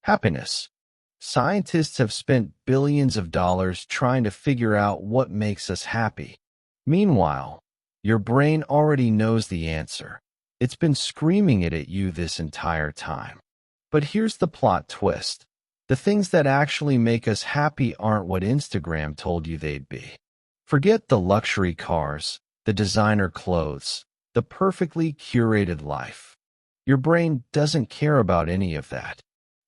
Happiness. Scientists have spent billions of dollars trying to figure out what makes us happy. Meanwhile, your brain already knows the answer. It's been screaming it at you this entire time. But here's the plot twist. The things that actually make us happy aren't what Instagram told you they'd be. Forget the luxury cars, the designer clothes, the perfectly curated life. Your brain doesn't care about any of that.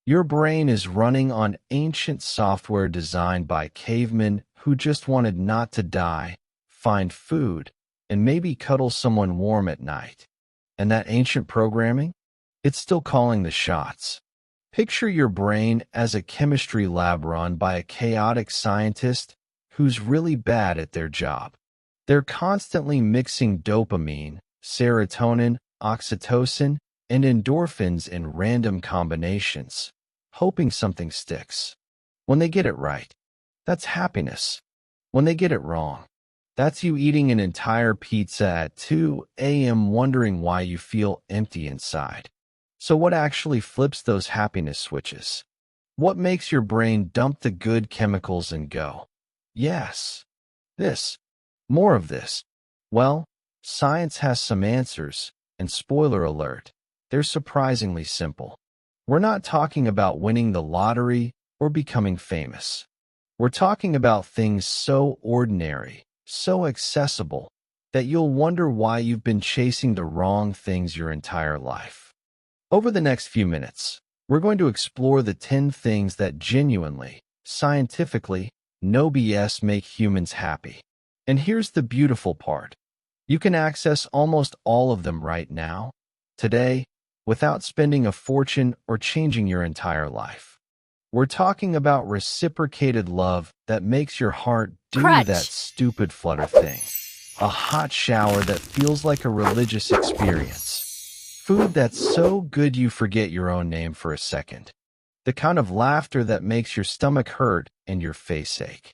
Your brain is running on ancient software designed by cavemen who just wanted not to die, find food, and maybe cuddle someone warm at night. And that ancient programming? It's still calling the shots. Picture your brain as a chemistry lab run by a chaotic scientist who's really bad at their job. They're constantly mixing dopamine, serotonin, oxytocin, and endorphins in random combinations, hoping something sticks. When they get it right, that's happiness. When they get it wrong, that's you eating an entire pizza at 2 a.m. wondering why you feel empty inside. So what actually flips those happiness switches? What makes your brain dump the good chemicals and go, yes, this, more of this? Well, science has some answers, and spoiler alert, they're surprisingly simple. We're not talking about winning the lottery or becoming famous. We're talking about things so ordinary, so accessible, that you'll wonder why you've been chasing the wrong things your entire life. Over the next few minutes, we're going to explore the 10 things that genuinely, scientifically, no BS make humans happy. And here's the beautiful part. You can access almost all of them right now, today, without spending a fortune or changing your entire life. We're talking about reciprocated love that makes your heart do Crutch. that stupid flutter thing. A hot shower that feels like a religious experience. Food that's so good you forget your own name for a second. The kind of laughter that makes your stomach hurt and your face ache.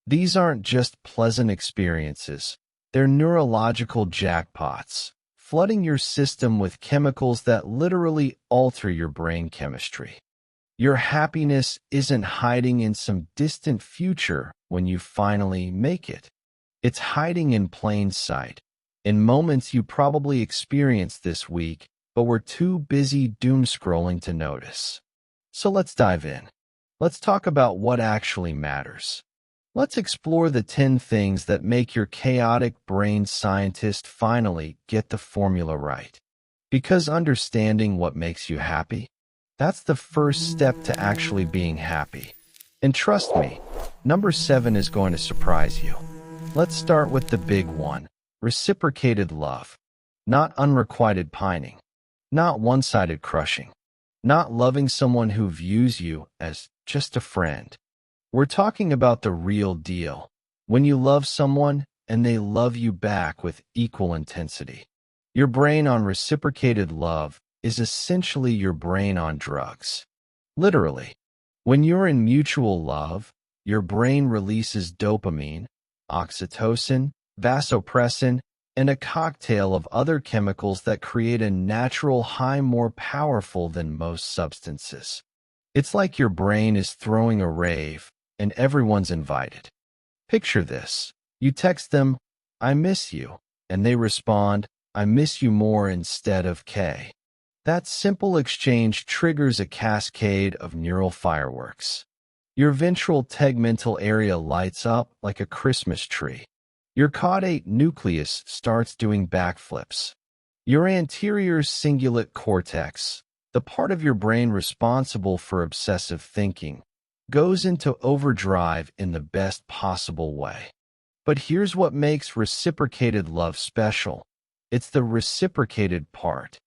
These aren't just pleasant experiences. They're neurological jackpots, flooding your system with chemicals that literally alter your brain chemistry. Your happiness isn't hiding in some distant future when you finally make it. It's hiding in plain sight, in moments you probably experienced this week, but we're too busy doom scrolling to notice. So let's dive in. Let's talk about what actually matters. Let's explore the 10 things that make your chaotic brain scientist finally get the formula right. Because understanding what makes you happy, that's the first step to actually being happy. And trust me, number 7 is going to surprise you. Let's start with the big one, reciprocated love. Not unrequited pining. Not one-sided crushing. Not loving someone who views you as just a friend. We're talking about the real deal. When you love someone and they love you back with equal intensity. Your brain on reciprocated love is essentially your brain on drugs. Literally. When you're in mutual love, your brain releases dopamine, oxytocin, vasopressin, and a cocktail of other chemicals that create a natural high more powerful than most substances. It's like your brain is throwing a rave, and everyone's invited. Picture this. You text them, "I miss you," and they respond, "I miss you more" instead of K. That simple exchange triggers a cascade of neural fireworks. Your ventral tegmental area lights up like a Christmas tree. Your caudate nucleus starts doing backflips. Your anterior cingulate cortex, the part of your brain responsible for obsessive thinking, goes into overdrive in the best possible way. But here's what makes reciprocated love special. It's the reciprocated part.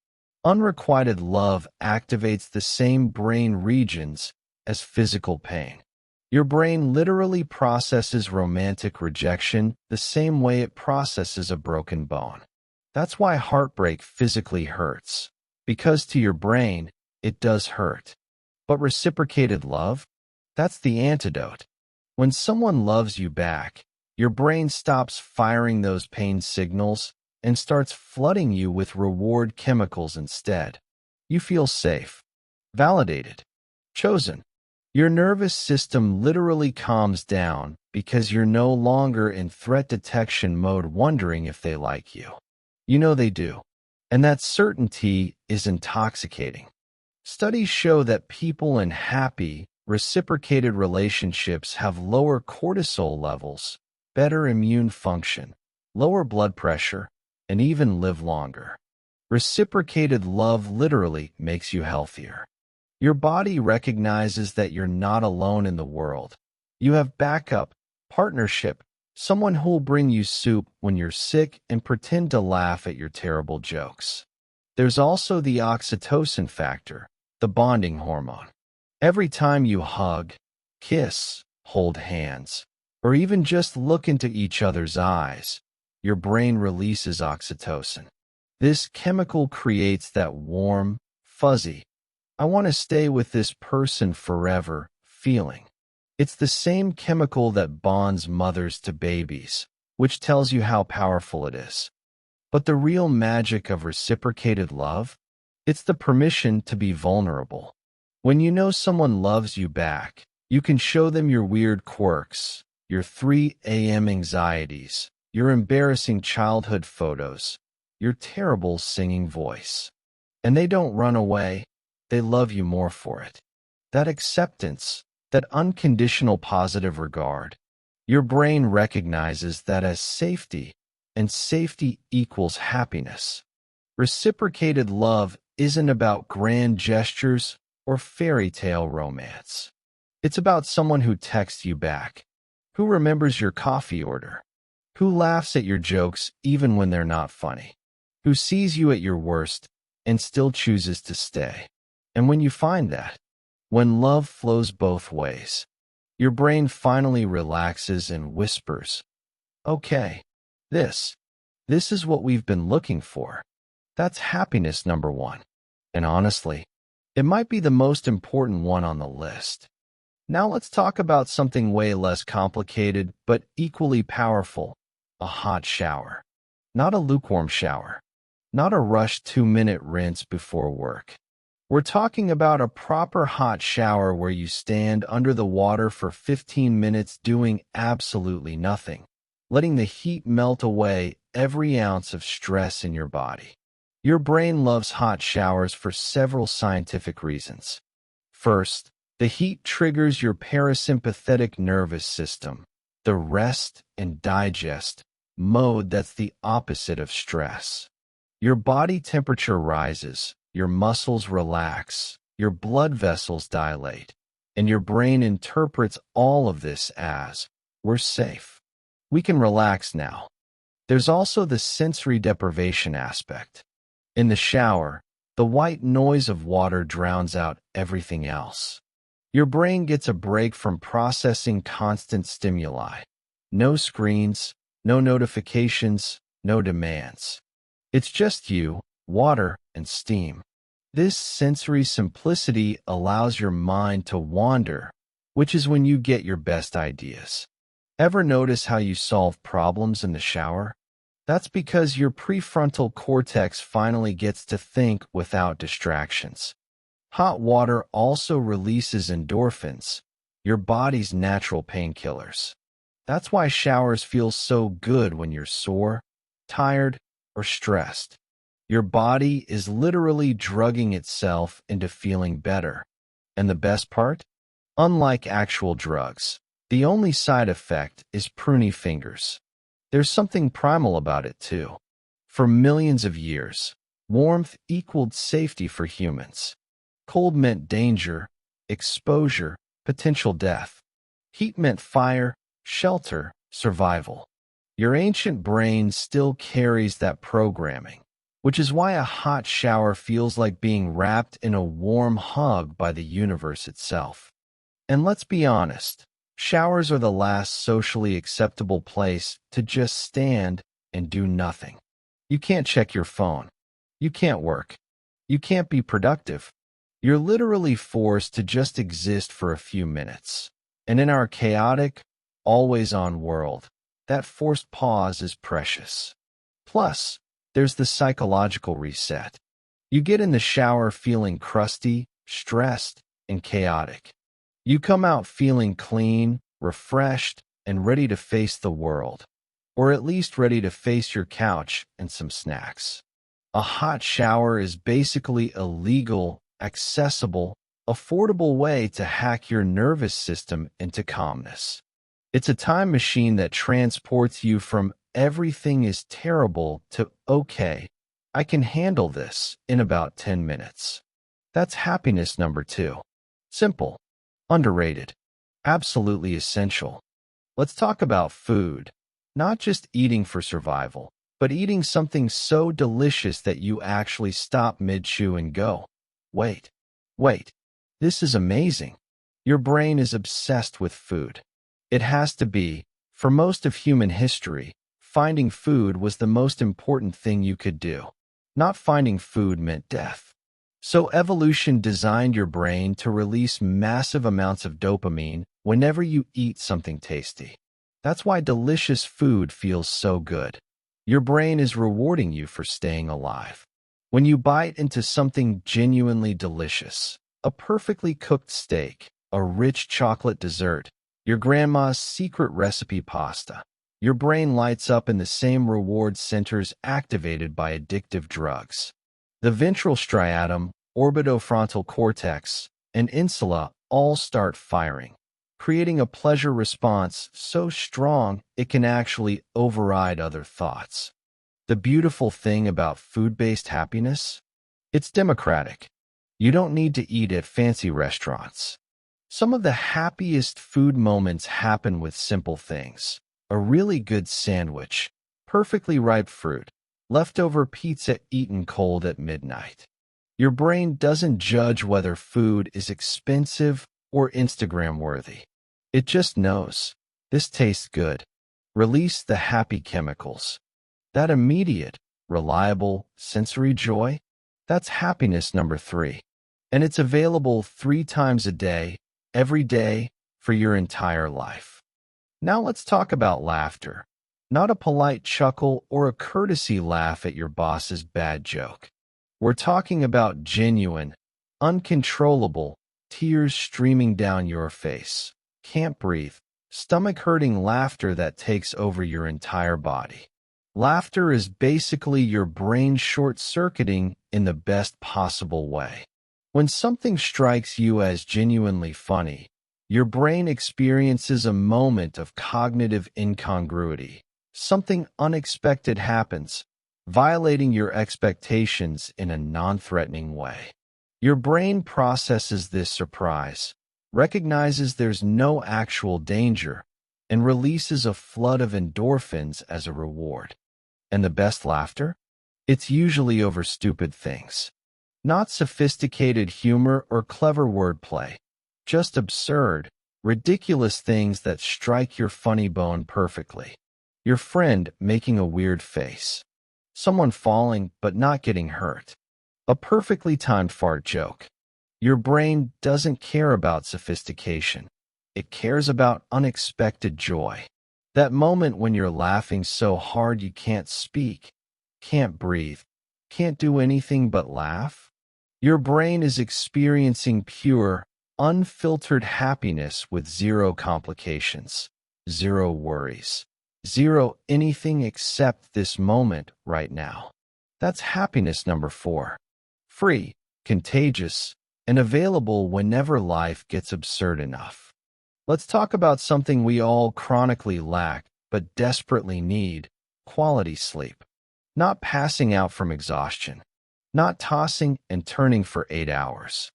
Unrequited love activates the same brain regions as physical pain. Your brain literally processes romantic rejection the same way it processes a broken bone. That's why heartbreak physically hurts, because to your brain, it does hurt. But reciprocated love? That's the antidote. When someone loves you back, your brain stops firing those pain signals and starts flooding you with reward chemicals instead. You feel safe, validated, Chosen. Your nervous system literally calms down because you're no longer in threat detection mode wondering if they like you. You know they do. And that certainty is intoxicating. Studies show that people in happy, reciprocated relationships have lower cortisol levels, better immune function, lower blood pressure, and even live longer. Reciprocated love literally makes you healthier. Your body recognizes that you're not alone in the world. You have backup, partnership, someone who'll bring you soup when you're sick and pretend to laugh at your terrible jokes. There's also the oxytocin factor, the bonding hormone. Every time you hug, kiss, hold hands, or even just look into each other's eyes, your brain releases oxytocin. This chemical creates that warm, fuzzy, I want to stay with this person forever feeling. It's the same chemical that bonds mothers to babies, which tells you how powerful it is. But the real magic of reciprocated love? It's the permission to be vulnerable. When you know someone loves you back, you can show them your weird quirks, your 3 a.m. anxieties, your embarrassing childhood photos, your terrible singing voice. And they don't run away. They love you more for it. That acceptance, that unconditional positive regard, your brain recognizes that as safety, and safety equals happiness. Reciprocated love isn't about grand gestures or fairy tale romance. It's about someone who texts you back, who remembers your coffee order, who laughs at your jokes even when they're not funny, who sees you at your worst and still chooses to stay. And when you find that, when love flows both ways, your brain finally relaxes and whispers, okay, this is what we've been looking for. That's happiness number one. And honestly, it might be the most important one on the list. Now let's talk about something way less complicated but equally powerful, a hot shower. Not a lukewarm shower. Not a rushed 2-minute rinse before work. We're talking about a proper hot shower where you stand under the water for 15 minutes doing absolutely nothing, letting the heat melt away every ounce of stress in your body. Your brain loves hot showers for several scientific reasons. First, the heat triggers your parasympathetic nervous system, the rest and digest mode that's the opposite of stress. Your body temperature rises, your muscles relax, your blood vessels dilate, and your brain interprets all of this as, we're safe. We can relax now. There's also the sensory deprivation aspect. In the shower, the white noise of water drowns out everything else. Your brain gets a break from processing constant stimuli. No screens, no notifications, no demands. It's just you, water, and steam. This sensory simplicity allows your mind to wander, which is when you get your best ideas. Ever notice how you solve problems in the shower? That's because your prefrontal cortex finally gets to think without distractions. Hot water also releases endorphins, your body's natural painkillers. That's why showers feel so good when you're sore, tired, or stressed. Your body is literally drugging itself into feeling better. And the best part? Unlike actual drugs, the only side effect is pruny fingers. There's something primal about it too. For millions of years, warmth equaled safety for humans. Cold meant danger, exposure, potential death. Heat meant fire, shelter, survival. Your ancient brain still carries that programming, which is why a hot shower feels like being wrapped in a warm hug by the universe itself. And let's be honest, showers are the last socially acceptable place to just stand and do nothing. You can't check your phone. You can't work. You can't be productive. You're literally forced to just exist for a few minutes. And in our chaotic, always-on world, that forced pause is precious. Plus, there's the psychological reset. You get in the shower feeling crusty, stressed, and chaotic. You come out feeling clean, refreshed, and ready to face the world, or at least ready to face your couch and some snacks. A hot shower is basically a legal, accessible, affordable way to hack your nervous system into calmness. It's a time machine that transports you from everything is terrible to okay, I can handle this in about 10 minutes. That's happiness number 2. Simple, underrated, absolutely essential. Let's talk about food. Not just eating for survival, but eating something so delicious that you actually stop mid-chew and go, wait, this is amazing. Your brain is obsessed with food. It has to be. For most of human history, finding food was the most important thing you could do. Not finding food meant death. So evolution designed your brain to release massive amounts of dopamine whenever you eat something tasty. That's why delicious food feels so good. Your brain is rewarding you for staying alive. When you bite into something genuinely delicious, a perfectly cooked steak, a rich chocolate dessert, your grandma's secret recipe pasta, your brain lights up in the same reward centers activated by addictive drugs. The ventral striatum, orbitofrontal cortex, and insula all start firing, creating a pleasure response so strong it can actually override other thoughts. The beautiful thing about food-based happiness? It's democratic. You don't need to eat at fancy restaurants. Some of the happiest food moments happen with simple things. A really good sandwich, perfectly ripe fruit, leftover pizza eaten cold at midnight. Your brain doesn't judge whether food is expensive or Instagram-worthy. It just knows, this tastes good. Release the happy chemicals. That immediate, reliable, sensory joy, that's happiness number 3. And it's available 3 times a day, every day, for your entire life. Now let's talk about laughter. Not a polite chuckle or a courtesy laugh at your boss's bad joke. We're talking about genuine, uncontrollable, tears streaming down your face, can't breathe, stomach-hurting laughter that takes over your entire body. Laughter is basically your brain short-circuiting in the best possible way. When something strikes you as genuinely funny, your brain experiences a moment of cognitive incongruity. Something unexpected happens, violating your expectations in a non-threatening way. Your brain processes this surprise, recognizes there's no actual danger, and releases a flood of endorphins as a reward. And the best laughter? It's usually over stupid things. Not sophisticated humor or clever wordplay. Just absurd, ridiculous things that strike your funny bone perfectly. Your friend making a weird face. Someone falling but not getting hurt. A perfectly timed fart joke. Your brain doesn't care about sophistication. It cares about unexpected joy. That moment when you're laughing so hard you can't speak, can't breathe, can't do anything but laugh. Your brain is experiencing pure, unfiltered happiness with zero complications, zero worries, zero anything except this moment right now. That's happiness number 4. Free, contagious, and available whenever life gets absurd enough. Let's talk about something we all chronically lack but desperately need: quality sleep. Not passing out from exhaustion. Not tossing and turning for 8 hours.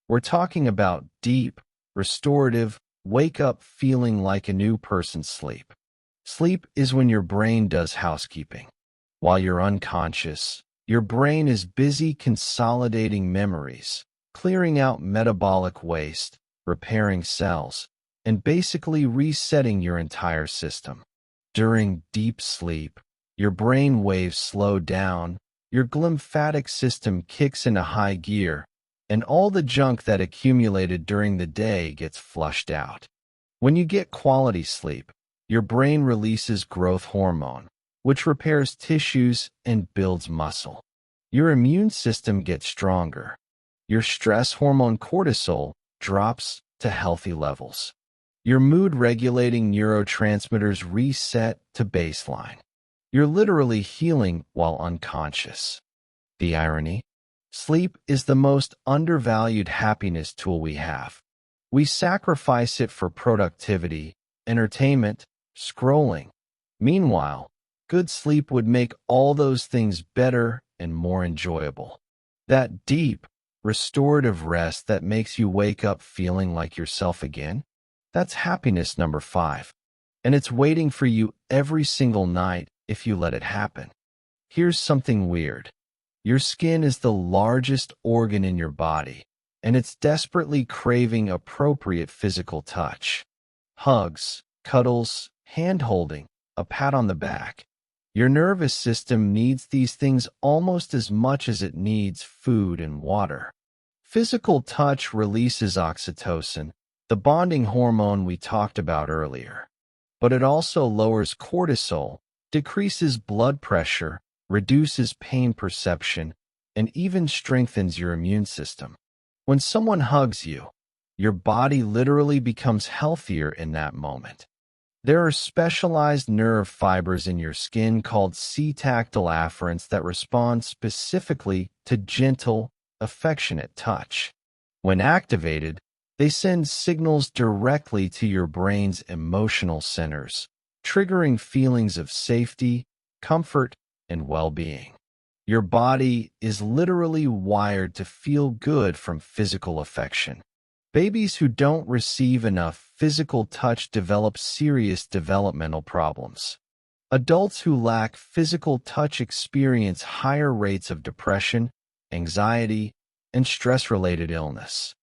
We're talking about deep, restorative, wake up feeling like a new person sleep. Sleep is when your brain does housekeeping. While you're unconscious, your brain is busy consolidating memories, clearing out metabolic waste, repairing cells, and basically resetting your entire system. During deep sleep, your brain waves slow down, your glymphatic system kicks into high gear, and all the junk that accumulated during the day gets flushed out. When you get quality sleep, your brain releases growth hormone, which repairs tissues and builds muscle. Your immune system gets stronger. Your stress hormone cortisol drops to healthy levels. Your mood-regulating neurotransmitters reset to baseline. You're literally healing while unconscious. The irony? Sleep is the most undervalued happiness tool we have. We sacrifice it for productivity, entertainment, scrolling. Meanwhile, good sleep would make all those things better and more enjoyable. That deep, restorative rest that makes you wake up feeling like yourself again? That's happiness number 5. And it's waiting for you every single night if you let it happen. Here's something weird. Your skin is the largest organ in your body, and it's desperately craving appropriate physical touch. Hugs, cuddles, hand-holding, a pat on the back. Your nervous system needs these things almost as much as it needs food and water. Physical touch releases oxytocin, the bonding hormone we talked about earlier. But it also lowers cortisol, decreases blood pressure, reduces pain perception, and even strengthens your immune system. When someone hugs you, your body literally becomes healthier in that moment. There are specialized nerve fibers in your skin called C-tactile afferents that respond specifically to gentle, affectionate touch. When activated, they send signals directly to your brain's emotional centers, triggering feelings of safety, comfort, and well-being. Your body is literally wired to feel good from physical affection. Babies who don't receive enough physical touch develop serious developmental problems. Adults who lack physical touch experience higher rates of depression, anxiety, and stress-related illness.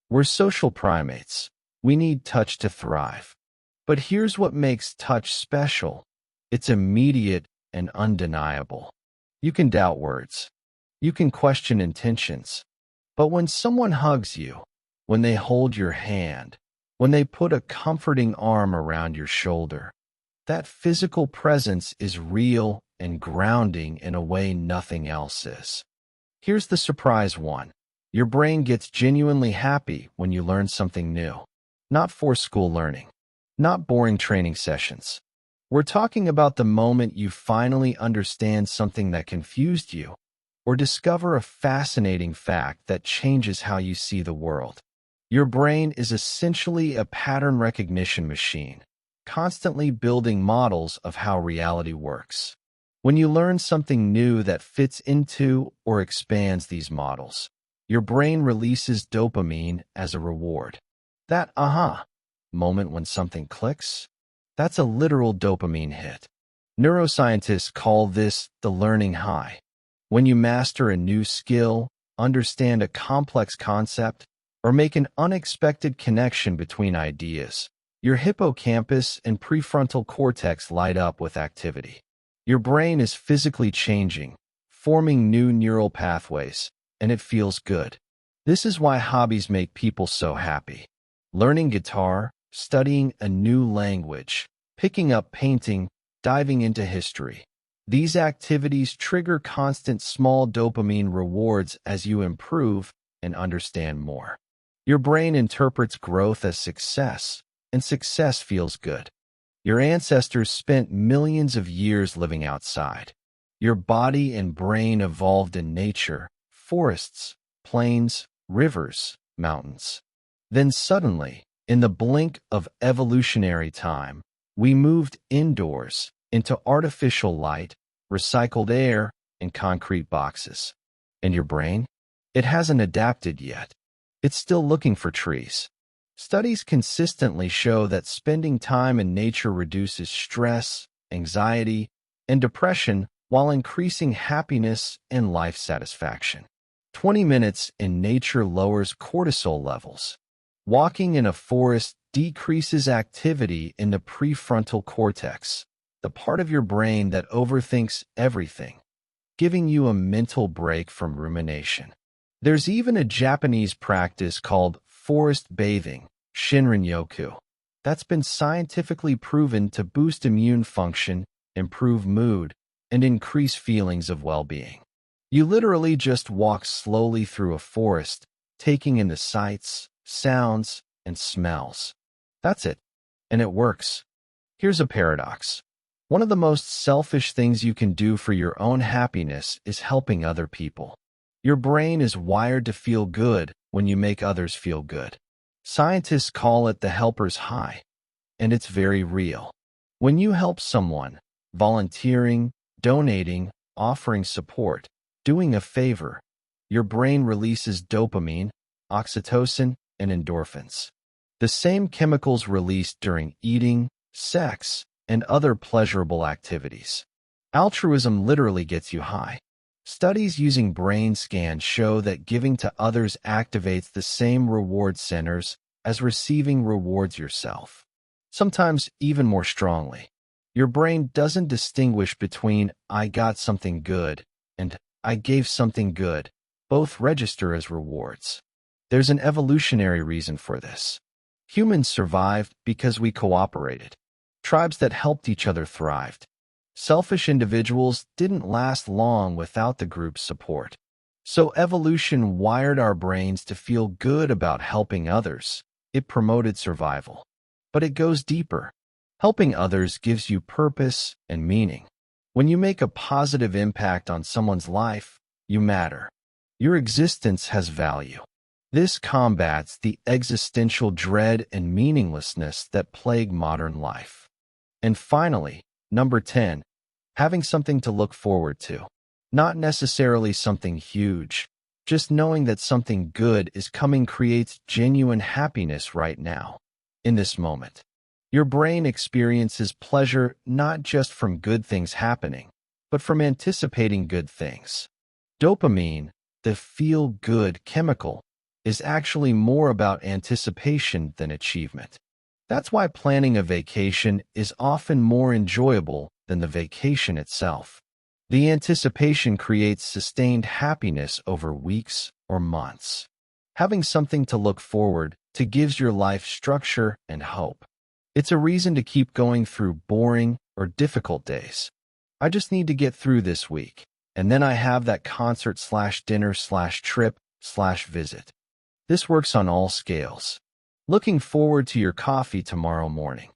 We're social primates. We need touch to thrive. But here's what makes touch special. It's immediate and undeniable. You can doubt words. You can question intentions. But when someone hugs you, when they hold your hand, when they put a comforting arm around your shoulder, that physical presence is real and grounding in a way nothing else is. Here's the surprise one. Your brain gets genuinely happy when you learn something new. Not for school learning. Not boring training sessions. We're talking about the moment you finally understand something that confused you, or discover a fascinating fact that changes how you see the world. Your brain is essentially a pattern recognition machine, constantly building models of how reality works. When you learn something new that fits into or expands these models, your brain releases dopamine as a reward. That aha moment when something clicks, that's a literal dopamine hit. Neuroscientists call this the learning high. When you master a new skill, understand a complex concept, or make an unexpected connection between ideas, your hippocampus and prefrontal cortex light up with activity. Your brain is physically changing, forming new neural pathways, and it feels good. This is why hobbies make people so happy. Learning guitar, studying a new language, picking up painting, diving into history. These activities trigger constant small dopamine rewards as you improve and understand more. Your brain interprets growth as success, and success feels good. Your ancestors spent millions of years living outside. Your body and brain evolved in nature, forests, plains, rivers, mountains. Then suddenly, in the blink of evolutionary time, we moved indoors into artificial light, recycled air, and concrete boxes. And your brain? It hasn't adapted yet. It's still looking for trees. Studies consistently show that spending time in nature reduces stress, anxiety, and depression while increasing happiness and life satisfaction. 20 minutes in nature lowers cortisol levels. Walking in a forest decreases activity in the prefrontal cortex, the part of your brain that overthinks everything, giving you a mental break from rumination. There's even a Japanese practice called forest bathing, Shinrin-yoku, that's been scientifically proven to boost immune function, improve mood, and increase feelings of well-being. You literally just walk slowly through a forest, taking in the sights, sounds, and smells. That's it. And it works. Here's a paradox. One of the most selfish things you can do for your own happiness is helping other people. Your brain is wired to feel good when you make others feel good. Scientists call it the helper's high, and it's very real. When you help someone, volunteering, donating, offering support, doing a favor, your brain releases dopamine, oxytocin, and endorphins. The same chemicals released during eating, sex, and other pleasurable activities. Altruism literally gets you high. Studies using brain scans show that giving to others activates the same reward centers as receiving rewards yourself, sometimes even more strongly. Your brain doesn't distinguish between "I got something good" and "I gave something good." Both register as rewards. There's an evolutionary reason for this. Humans survived because we cooperated. Tribes that helped each other thrived. Selfish individuals didn't last long without the group's support. So evolution wired our brains to feel good about helping others. It promoted survival. But it goes deeper. Helping others gives you purpose and meaning. When you make a positive impact on someone's life, you matter. Your existence has value. This combats the existential dread and meaninglessness that plague modern life. And finally, number 10, having something to look forward to. Not necessarily something huge. Just knowing that something good is coming creates genuine happiness right now, in this moment. Your brain experiences pleasure not just from good things happening, but from anticipating good things. Dopamine, the feel-good chemical, is actually more about anticipation than achievement. That's why planning a vacation is often more enjoyable than the vacation itself. The anticipation creates sustained happiness over weeks or months. Having something to look forward to gives your life structure and hope. It's a reason to keep going through boring or difficult days. I just need to get through this week, and then I have that concert/dinner/trip/visit. This works on all scales. Looking forward to your coffee tomorrow morning.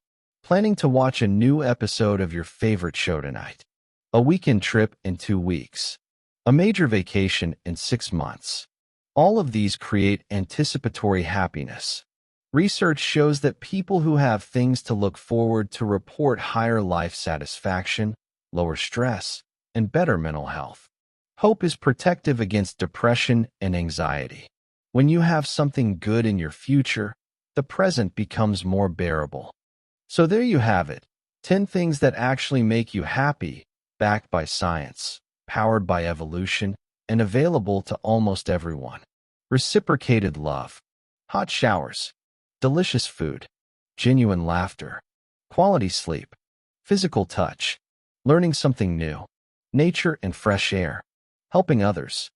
Planning to watch a new episode of your favorite show tonight. A weekend trip in 2 weeks. A major vacation in 6 months. All of these create anticipatory happiness. Research shows that people who have things to look forward to report higher life satisfaction, lower stress, and better mental health. Hope is protective against depression and anxiety. When you have something good in your future, the present becomes more bearable. So there you have it, 10 things that actually make you happy, backed by science, powered by evolution, and available to almost everyone. Reciprocated love, hot showers, delicious food, genuine laughter, quality sleep, physical touch, learning something new, nature and fresh air, helping others,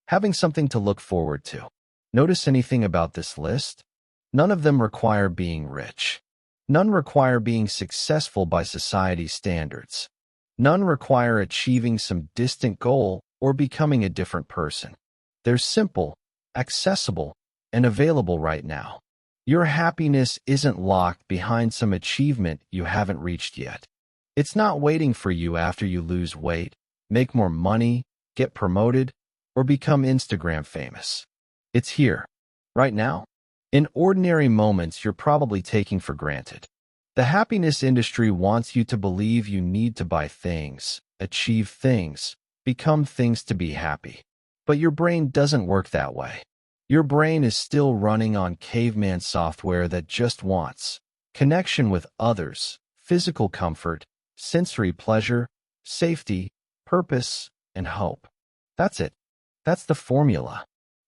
having something to look forward to. Notice anything about this list? None of them require being rich. None require being successful by society's standards. None require achieving some distant goal or becoming a different person. They're simple, accessible, and available right now. Your happiness isn't locked behind some achievement you haven't reached yet. It's not waiting for you after you lose weight, make more money, get promoted, or become Instagram famous. It's here, right now. In ordinary moments you're probably taking for granted. The happiness industry wants you to believe you need to buy things, achieve things, become things to be happy. But your brain doesn't work that way. Your brain is still running on caveman software that just wants connection with others, physical comfort, sensory pleasure, safety, purpose, and hope. That's it. That's the formula.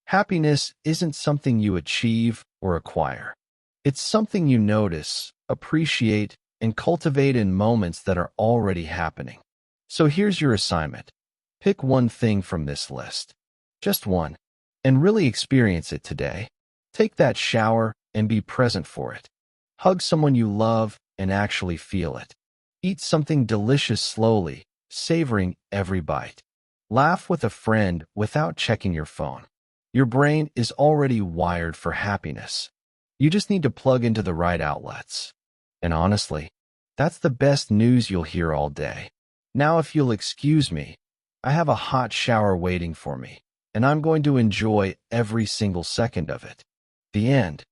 Happiness isn't something you achieve or acquire. It's something you notice, appreciate, and cultivate in moments that are already happening. So here's your assignment. Pick one thing from this list. Just one. And really experience it today. Take that shower and be present for it. Hug someone you love and actually feel it. Eat something delicious slowly, savoring every bite. Laugh with a friend without checking your phone. Your brain is already wired for happiness. You just need to plug into the right outlets. And honestly, that's the best news you'll hear all day. Now, if you'll excuse me, I have a hot shower waiting for me, and I'm going to enjoy every single second of it. The end.